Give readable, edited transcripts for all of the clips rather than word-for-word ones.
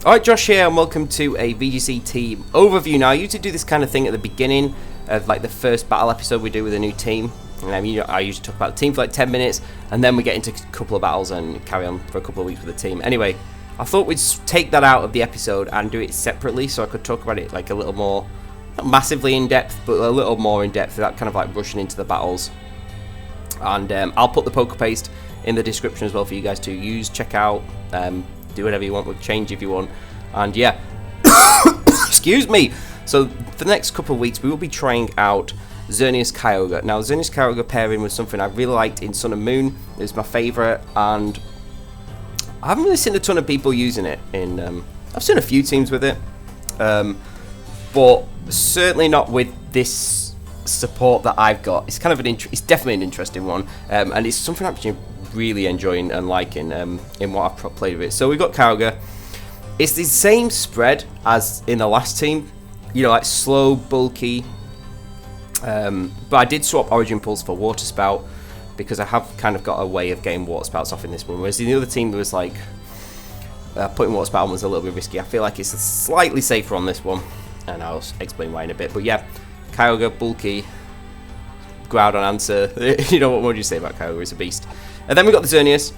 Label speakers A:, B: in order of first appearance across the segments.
A: Alright, Josh here, and welcome to a VGC team overview. Now, I usually do this kind of thing at the beginning of like the first battle episode we do with a new team. And I usually talk about the team for like 10 minutes, and then we get into a couple of battles and carry on for a couple of weeks with the team. Anyway, I thought we'd take that out of the episode and do it separately so I could talk about it like a little more, not massively in depth, but a little more in depth without kind of like rushing into the battles. And I'll put the poker paste in the description as well for you guys to use, check out. Do whatever you want with change if you want, and yeah. Excuse me. So for the next couple of weeks we will be trying out Xerneas Kyogre. Now, Xerneas Kyogre pairing was something I really liked in Sun and Moon. It was my favourite, and I haven't really seen a ton of people using it in I've seen a few teams with it, but certainly not with this support that I've got. It's kind of it's definitely an interesting one, and it's something I'm actually really enjoying and liking in what I've played with it. So we've got Kyogre. It's the same spread as in the last team, you know, like slow, bulky, but I did swap Origin Pulse for Water Spout because I have kind of got a way of getting Water Spouts off in this one, whereas in the other team there was like putting Water Spout on was a little bit risky. I feel like it's slightly safer on this one, and I'll explain why in a bit. But yeah, Kyogre, bulky, Groudon answer. You know, what would you say about Kyogre? It's a beast. And then we got the Xerneas.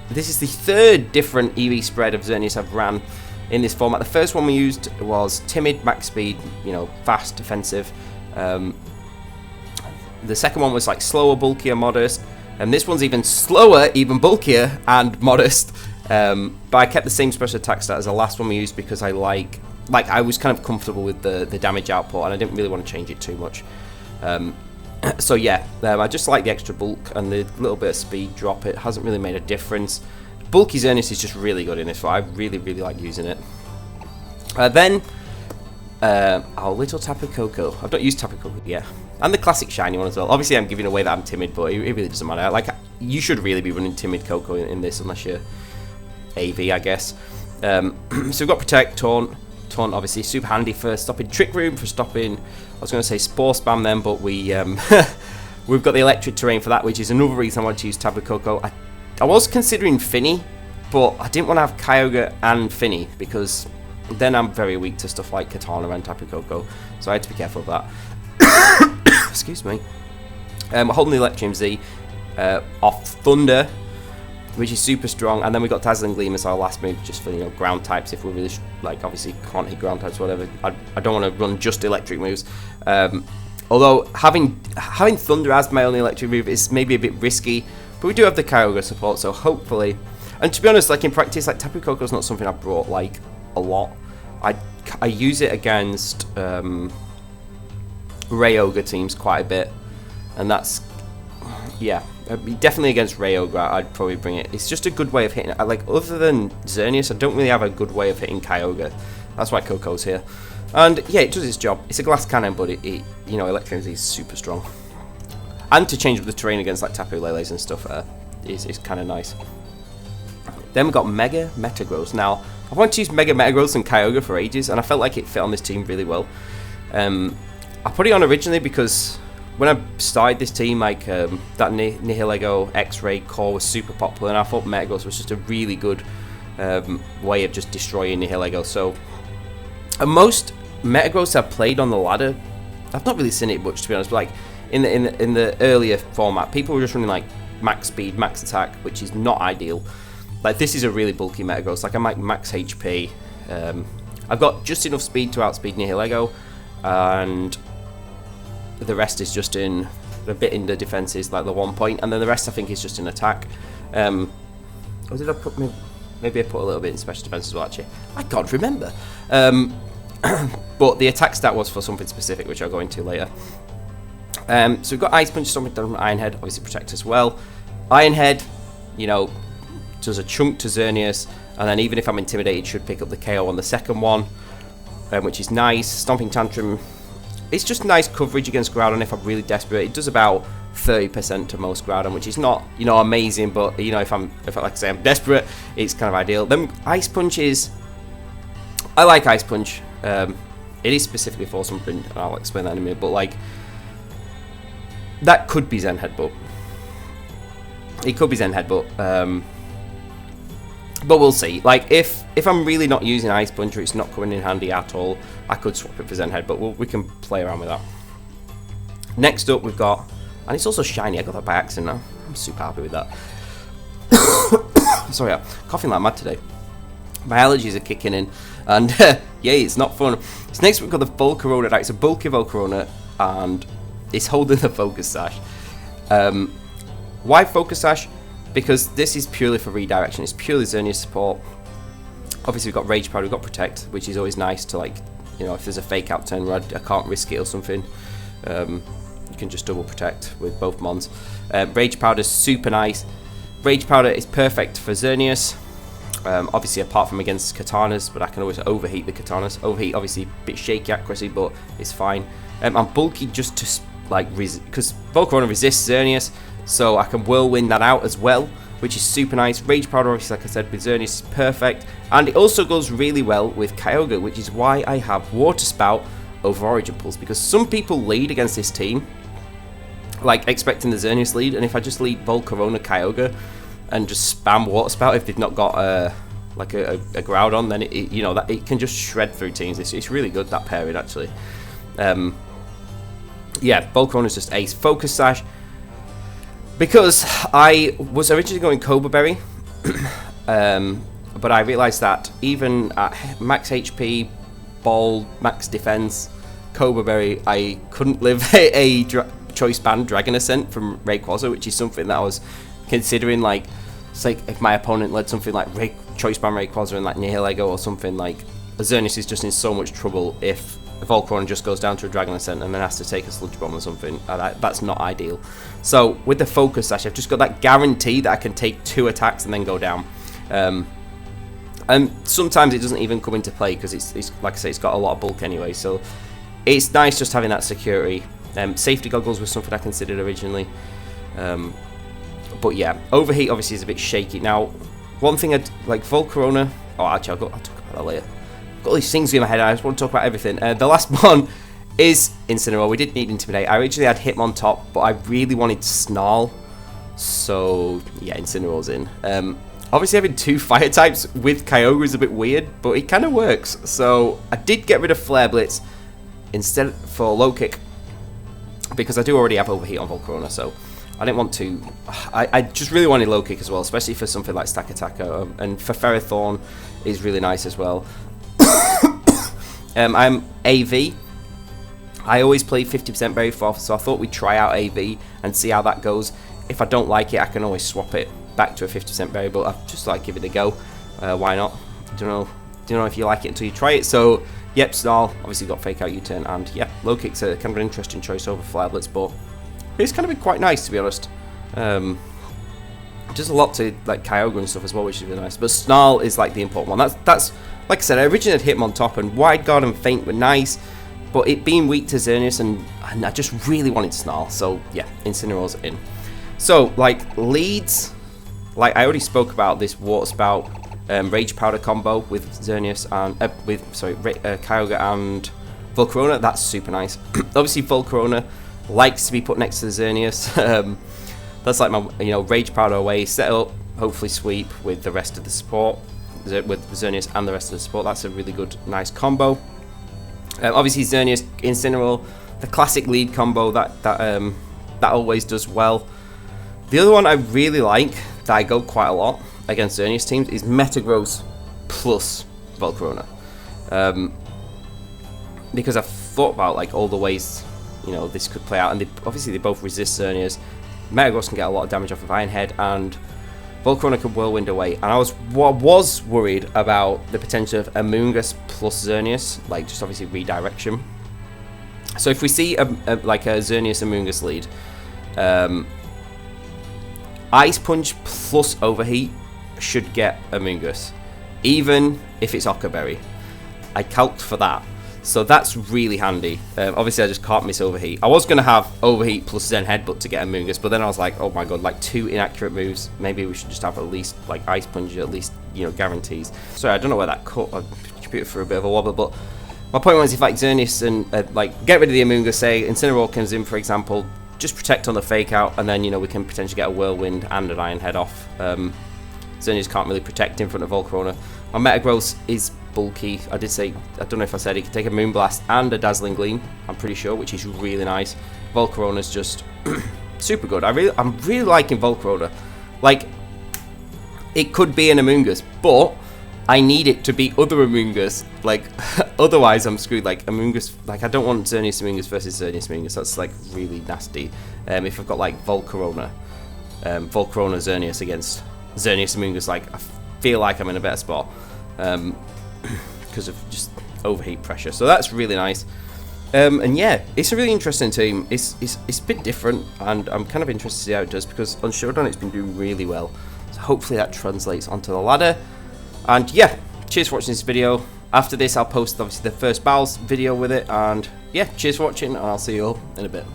A: This is the third different EV spread of Xerneas I've ran in this format. The first one we used was timid, max speed, you know, fast, defensive. The second one was like slower, bulkier, modest. And this one's even slower, even bulkier, and modest. But I kept the same special attack stat as the last one we used because I I was kind of comfortable with the damage output, and I didn't really want to change it too much. So yeah, I just like the extra bulk and the little bit of speed drop. It hasn't really made a difference. Bulky Xerneas is just really good in this, so I really like using it. Then, our little Tapu Koko. I've not used Tapu Koko yet. And the classic shiny one as well. Obviously I'm giving away that I'm timid, but it really doesn't matter. Like, you should really be running timid Koko in this unless you're AV, I guess. So we've got Protect, Taunt. Taunt obviously super handy for stopping Trick Room, for stopping, I was going to say Spore Spam then, but we've got the electric terrain for that, which is another reason I wanted to use Tapu Koko. I was considering Finny, but I didn't want to have Kyogre and Finny because then I'm very weak to stuff like Katana and Tapu Koko, so I had to be careful of that. Excuse me. Holding the Electrium Z off Thunder, which is super strong, and then we got Dazzling Gleam as our last move, just for, you know, ground types. If we really like, obviously can't hit ground types, whatever. I don't want to run just electric moves. Although having Thunder as my only electric move is maybe a bit risky, but we do have the Kyogre support, so hopefully. And to be honest, like in practice, like Tapu Koko is not something I brought like a lot. I use it against Rayogre teams quite a bit, and that's, yeah, definitely against Rayogre I'd probably bring it. It's just a good way of hitting it. Like, other than Xerneas, I don't really have a good way of hitting Kyogre. That's why Coco's here. And yeah, it does its job. It's a glass cannon, but it you know, Electrium is super strong. And to change up the terrain against like Tapu Leles and stuff is kind of nice. Then we've got Mega Metagross. Now, I wanted to use Mega Metagross and Kyogre for ages, and I felt like it fit on this team really well. I put it on originally because when I started this team, like that Nihilego X-Ray core was super popular, and I thought Metagross was just a really good way of just destroying Nihilego. So, and most Metagross I've played on the ladder, I've not really seen it much, to be honest. But like in the earlier format, people were just running like max speed, max attack, which is not ideal. Like, this is a really bulky Metagross. Like, I'm like max HP. I've got just enough speed to outspeed Nihilego, and the rest is just in a bit in the defenses, like the 1 point, and then the rest I think is just in attack. Or did I put maybe I put a little bit in special defense as well, actually. I can't remember. But the attack stat was for something specific, which I'll go into later. So we've got Ice Punch, something done from Iron Head, obviously Protect as well. Iron Head, you know, does a chunk to Xerneas, and then even if I'm intimidated, should pick up the KO on the second one, which is nice. Stomping Tantrum, it's just nice coverage against Groudon if I'm really desperate. It does about 30% to most Groudon, which is not, you know, amazing, but, you know, if I like I say I'm desperate, it's kind of ideal. Then Ice Punch is, I like Ice Punch. It is specifically for something, and I'll explain that in a minute, but like, that could be Zen Headbutt. It could be Zen Headbutt. But we'll see. Like, if if I'm really not using Ice Punch or it's not coming in handy at all, I could swap it for Zen Head, but we can play around with that. Next up we've got, and it's also shiny, I got that by accident now. I'm super happy with that. Sorry, I'm coughing like mad today. My allergies are kicking in, and yeah, it's not fun. So next we've got the Volcarona. It's a bulky Volcarona, and it's holding the Focus Sash. Why Focus Sash? Because this is purely for redirection. It's purely Xerneas support. Obviously we've got Rage Powder, we've got Protect, which is always nice to, like, you know, if there's a fake out turn where I can't risk it or something, you can just double Protect with both Mons. Rage Powder is super nice. Rage Powder is perfect for Xerneas. Obviously apart from against Katanas, but I can always overheat the Katanas. Overheat obviously a bit shaky accuracy, but it's fine. I'm bulky just to, like, because Volcarona resists Xerneas, so I can Whirlwind that out as well, which is super nice. Rage Powder, obviously, like I said, with Xerneas is perfect. And it also goes really well with Kyogre, which is why I have Water Spout over Origin Pulse, because some people lead against this team, like, expecting the Xerneas lead, and if I just lead Volcarona Kyogre and just spam Water Spout if they've not got a Groudon, then it you know, that it can just shred through teams. It's really good, that pairing, actually. Yeah, Volcarona's just ace. Focus Sash, because I was originally going Cobra Berry, but I realised that even at max HP, ball, max defense, Cobra Berry, I couldn't live a choice band Dragon Ascent from Rayquaza, which is something that I was considering. Like, it's like if my opponent led something like choice band Rayquaza and like Nihilego or something, like Xerneas is just in so much trouble if Volcarona just goes down to a Dragon Ascent and then has to take a Sludge Bomb or something. That's not ideal. So with the Focus Sash, I've just got that guarantee that I can take 2 attacks and then go down. And sometimes it doesn't even come into play because it's like I say, it's got a lot of bulk anyway. So it's nice just having that security. Safety Goggles was something I considered originally. But yeah, Overheat obviously is a bit shaky. Now, one thing I'd like Volcarona. Oh, actually, I'll talk about that later. Got all these things in my head. I just want to talk about everything. The last one is Incineroar. We didn't need Intimidate. I originally had Hitmon top, but I really wanted Snarl. So yeah, Incineroar's in. Obviously having 2 fire types with Kyogre is a bit weird, but it kind of works. So I did get rid of Flare Blitz instead for Low Kick, because I do already have Overheat on Volcarona, so I didn't want to. I just really wanted Low Kick as well, especially for something like Stack Attacker, and for Ferrothorn is really nice as well. I'm AV. I always play 50% Berry Force, so I thought we'd try out AV and see how that goes. If I don't like it, I can always swap it back to a 50% Berry, but I've just like give it a go. Why not? Don't know if you like it until you try it. So yep, Snarl, obviously got Fake Out U-turn, and yeah, Low Kick's a kind of an interesting choice over Flare Blitz, but it's kind of been quite nice, to be honest. Just a lot to like Kyogre and stuff as well, which is really nice. But Snarl is like the important one. That's like I said, I originally had Hitmon top, and Wide Guard and Feint were nice, but it being weak to Xerneas, and I just really wanted Snarl. So yeah, Incineroar's in. So like leads, like I already spoke about this Water Spout Rage Powder combo with Xerneas and Kyogre and Volcarona. That's super nice. Obviously Volcarona likes to be put next to Xerneas. That's like my, Rage Powder away, set up, hopefully sweep with the rest of the support, with Xerneas and the rest of the support. That's a really good, nice combo. Obviously Xerneas, Incineroar, the classic lead combo that always does well. The other one I really like, that I go quite a lot against Xerneas teams, is Metagross plus Volcarona. Because I've thought about like all the ways this could play out, and obviously they both resist Xerneas. Metagross can get a lot of damage off of Iron Head, and Volcarona can Whirlwind away. And I was worried about the potential of Amoonguss plus Xerneas, like just obviously redirection. So if we see like a Xerneas Amoonguss lead, Ice Punch plus Overheat should get Amoonguss, even if it's Occa Berry. I calced for that. So that's really handy. Obviously, I just can't miss Overheat. I was going to have Overheat plus Zen Headbutt to get Amoonguss, but then I was like, oh my god, like 2 inaccurate moves. Maybe we should just have at least like Ice Punch, at least, guarantees. Sorry, I don't know where that cut. I computer for a bit of a wobble, but my point was if like Xerneas and get rid of the Amoonguss, say Incineroar comes in, for example, just protect on the Fake Out, and then we can potentially get a Whirlwind and an Iron Head off. Xerneas can't really protect in front of Volcarona. My Metagross is bulky. I did say, I don't know if I said, it can take a Moonblast and a Dazzling Gleam, I'm pretty sure, which is really nice. Volcarona's just super good. I'm really liking Volcarona. Like, it could be an Amoonguss, but I need it to be other Amoonguss. Like, otherwise I'm screwed. Like, Amoonguss, like, I don't want Xerneas Amoonguss versus Xerneas Amoonguss. That's, like, really nasty. If I've got, like, Volcarona Xerneas against Xerneas Amoonguss, like, I feel like I'm in a better spot. Because of just overheat pressure. So that's really nice. And yeah, it's a really interesting team. It's been different, and I'm kind of interested to see how it does, because on Showdown it's been doing really well. So hopefully that translates onto the ladder. And yeah, cheers for watching this video. After this, I'll post obviously the first battles video with it. And yeah, cheers for watching, and I'll see you all in a bit.